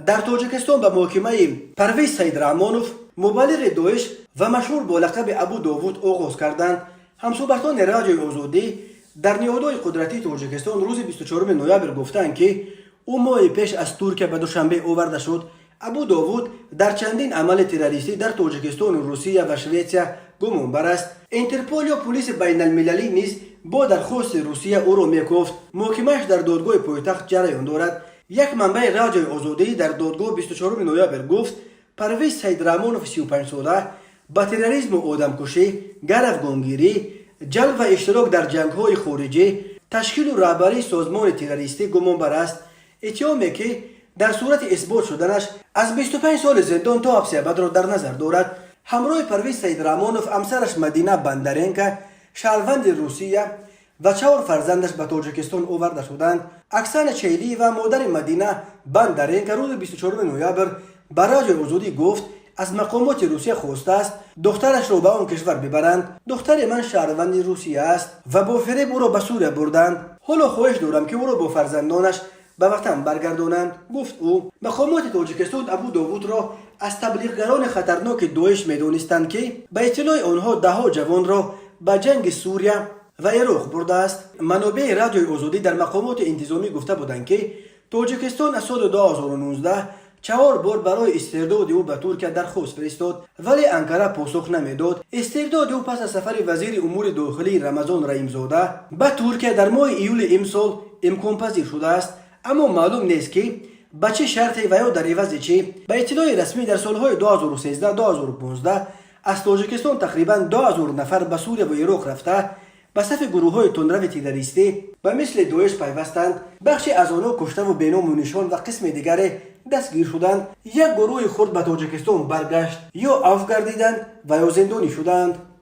در تاجیکستان به محکمه پرویز سید رحمانوف مبلغ داعش و مشهور با لقب ابو داوود آغاز کردند. همصحبتان رادیوی آزادی در نهادهای قدرتی تاجیکستان روز 24 نوامبر گفتند که او ماه پیش از ترکیه به دوشنبه آورده شد. ابو داوود در چندین عمل تروریستی در تاجیکستان، روسیه و شویتسیا گمانبر است. اینترپول یا پلیس بین المللی نیز با درخواست روسیه او را میگفت. محکمه‌اش در دادگاه پایتخت جریان دارد. یک منبع رادیوی آزادی در دادگاه 24 نوامبر گفت پرویز سید رحمانوف 35 ساله با تروریسم و آدمکشی، گروگانگیری، جلب و اشتراک در جنگ‌های خارجی، تشکیل و رهبری سازمان تروریستی گمانبر است. اتهامی که در صورت اثبات شدنش از 25 سال زندان تا حبس ابد را در نظر دارد. همراه پرویز سید رحمانوف همسرش مدینه بندرینکا شهروند روسیه و 4 فرزندش به تاجیکستان آورده شدند. اکسان چیلی و مادر مدینه بندرینکا روز 24 نوامبر به رادیوی آزادی گفت از مقامات روسیه خواسته است دخترش را به آن کشور ببرند. دختر من شهروند روسیه است و با فریب او را به سوریه بردند. حالا خواهش دارم که او را با فرزندانش به وطن برگردانند، گفت او. مقامات تاجیکستان ابو داوود را از تبلیغگران خطرناک داعش می‌دانستند که به اطلاع آنها ده‌ها جوان را به جنگ سوریه و عراق برده است. منابع رادیوی آزادی در مقامات انتظامی گفته بودند که تاجیکستان از سال 2019 4 بار برای استرداد او به ترکیه درخواست فرستاد ولی انقره پاسخ نمیداد. استرداد او پس از سفر وزیر امور داخلی رمضان رحیم‌زاده به ترکیه در ماه ایول امسال امکان پذیر شده است، اما معلوم نیست که به چه شرطی و یا در عوض چی. به اطلاع رسمی در سالهای 2013 2015 از تاجیکستان تقریبا 2000 نفر به سوریه و عراق رفته به صف گروه‌های تندرو تروریستی به مثل داعش پیوستند. بخشی از آنها کشته و بینام و نشان و قسم دیگر دستگیر شدند. یک گروه خرد به تاجیکستان برگشت یا عفو گردیدند و یا زندانی شدند.